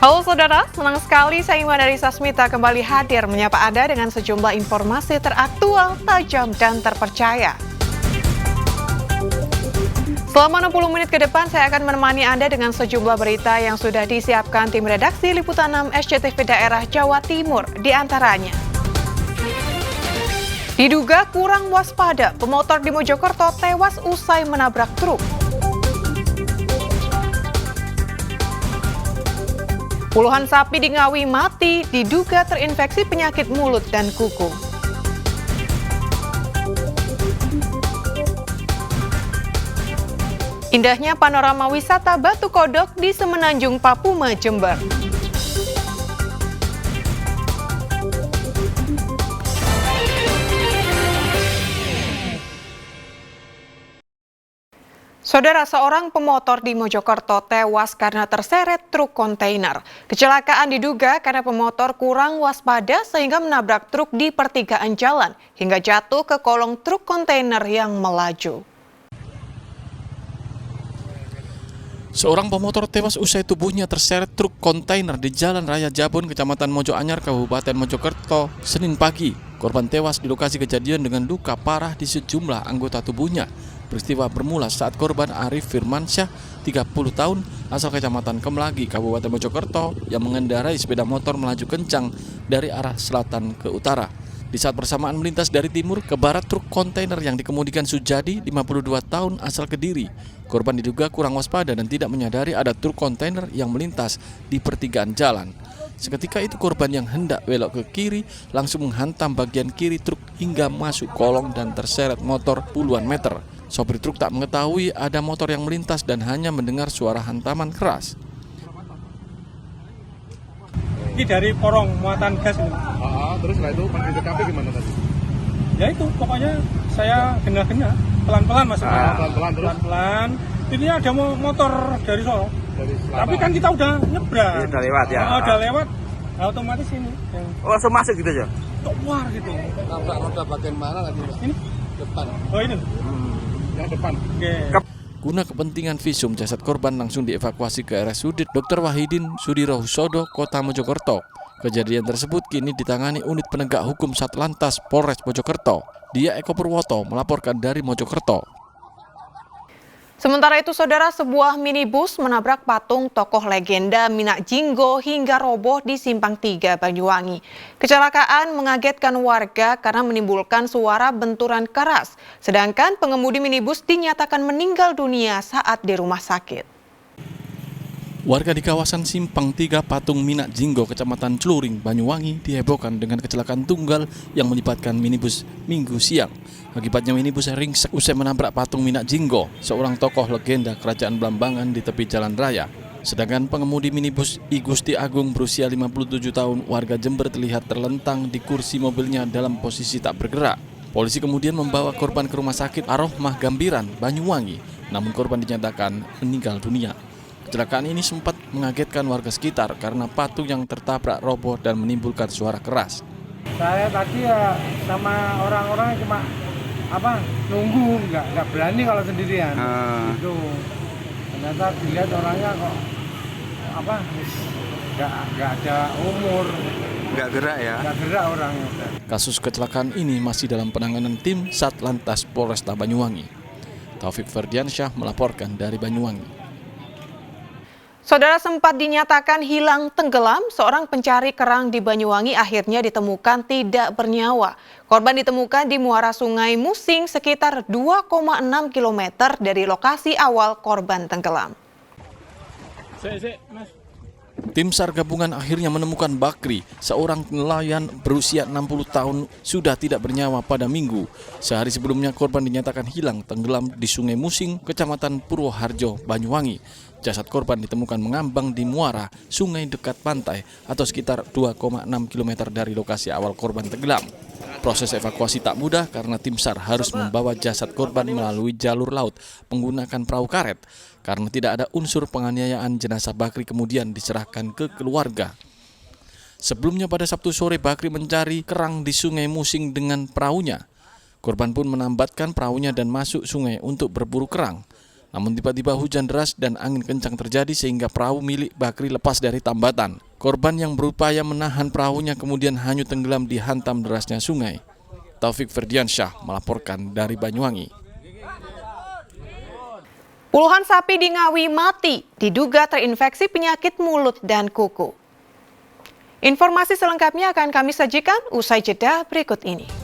Halo saudara, senang sekali saya Iman dari Sasmita kembali hadir menyapa Anda dengan sejumlah informasi teraktual, tajam, dan terpercaya. Selama 60 menit ke depan saya akan menemani Anda dengan sejumlah berita yang sudah disiapkan tim redaksi Liputan 6 SCTV Daerah Jawa Timur, di antaranya. Diduga kurang waspada, pemotor di Mojokerto tewas usai menabrak truk. Puluhan sapi di Ngawi mati diduga terinfeksi penyakit mulut dan kuku. Indahnya panorama wisata Batu Kodok di Semenanjung Papume, Jember. Saudara, seorang pemotor di Mojokerto tewas karena terseret truk kontainer. Kecelakaan diduga karena pemotor kurang waspada sehingga menabrak truk di pertigaan jalan hingga jatuh ke kolong truk kontainer yang melaju. Seorang pemotor tewas usai tubuhnya terseret truk kontainer di Jalan Raya Jabon, Kecamatan Mojoanyar, Kabupaten Mojokerto, Senin pagi. Korban tewas di lokasi kejadian dengan luka parah di sejumlah anggota tubuhnya. Peristiwa bermula saat korban Arif Firmansyah, 30 tahun, asal Kecamatan Kemlagi, Kabupaten Mojokerto, yang mengendarai sepeda motor melaju kencang dari arah selatan ke utara. Di saat bersamaan melintas dari timur ke barat truk kontainer yang dikemudikan Sujadi, 52 tahun, asal Kediri. Korban diduga kurang waspada dan tidak menyadari ada truk kontainer yang melintas di pertigaan jalan. Seketika itu korban yang hendak belok ke kiri langsung menghantam bagian kiri truk hingga masuk kolong dan terseret motor puluhan meter. Sopir truk tak mengetahui ada motor yang melintas dan hanya mendengar suara hantaman keras. Ini dari porong muatan gas ini. Terus setelah itu pas di TKP gimana tadi? Ya itu pokoknya saya gena-gena pelan-pelan maksudnya. Pelan-pelan terus? Pelan-pelan. Ini ada motor dari Solo. Dari selatan. Tapi kan kita udah nyebrang. Udah lewat ya? Udah lewat. Nah, otomatis ini. Yang langsung masuk gitu aja? keluar gitu. Nabrak roda bagian mana lagi? Ini? Depan. Oh ini? Yang depan. Oke. Guna kepentingan visum, jasad korban langsung dievakuasi ke RSUD Dr. Wahidin Sudirohusodo, Kota Mojokerto. Kejadian tersebut kini ditangani unit penegak hukum Satlantas Polres Mojokerto. Dia Eko Purwoto melaporkan dari Mojokerto. Sementara itu, saudara, sebuah minibus menabrak patung tokoh legenda Minak Jinggo hingga roboh di Simpang 3, Banyuwangi. Kecelakaan mengagetkan warga karena menimbulkan suara benturan keras, sedangkan pengemudi minibus dinyatakan meninggal dunia saat di rumah sakit. Warga di kawasan Simpang 3 Patung Minak Jinggo, Kecamatan Celuring, Banyuwangi dihebohkan dengan kecelakaan tunggal yang melibatkan minibus Minggu siang. Akibatnya minibus ringsek usai menabrak patung Minak Jinggo, seorang tokoh legenda kerajaan Blambangan di tepi jalan raya. Sedangkan pengemudi minibus I Gusti Agung berusia 57 tahun warga Jember terlihat terlentang di kursi mobilnya dalam posisi tak bergerak. Polisi kemudian membawa korban ke rumah sakit Ar-Rahmah Gambiran, Banyuwangi, namun korban dinyatakan meninggal dunia. Kecelakaan ini sempat mengagetkan warga sekitar karena patung yang tertabrak roboh dan menimbulkan suara keras. Saya tadi ya sama orang-orang cuma nunggu, nggak berani kalau sendirian. Itu ternyata dilihat orangnya kok nggak ada umur, Nggak gerak ya? nggak gerak orangnya. Kasus kecelakaan ini masih dalam penanganan tim Satlantas Polresta Banyuwangi. Taufik Ferdiansyah melaporkan dari Banyuwangi. Saudara, sempat dinyatakan hilang tenggelam, seorang pencari kerang di Banyuwangi akhirnya ditemukan tidak bernyawa. Korban ditemukan di muara Sungai Musing sekitar 2,6 km dari lokasi awal korban tenggelam. Mas. Tim SAR gabungan akhirnya menemukan Bakri, seorang nelayan berusia 60 tahun sudah tidak bernyawa pada Minggu. Sehari sebelumnya korban dinyatakan hilang tenggelam di Sungai Musing, Kecamatan Purwoharjo, Banyuwangi. Jasad korban ditemukan mengambang di muara sungai dekat pantai atau sekitar 2,6 km dari lokasi awal korban tenggelam. Proses evakuasi tak mudah karena tim SAR harus membawa jasad korban melalui jalur laut menggunakan perahu karet. Karena tidak ada unsur penganiayaan, jenazah Bakri kemudian diserahkan ke keluarga. Sebelumnya pada Sabtu sore Bakri mencari kerang di Sungai Musing dengan perahunya. Korban pun menambatkan perahunya dan masuk sungai untuk berburu kerang. Namun tiba-tiba hujan deras dan angin kencang terjadi sehingga perahu milik Bakri lepas dari tambatan. Korban yang berupaya menahan perahunya kemudian hanyut tenggelam dihantam derasnya sungai. Taufik Ferdiansyah melaporkan dari Banyuwangi. Puluhan sapi di Ngawi mati diduga terinfeksi penyakit mulut dan kuku. Informasi selengkapnya akan kami sajikan usai jeda berikut ini.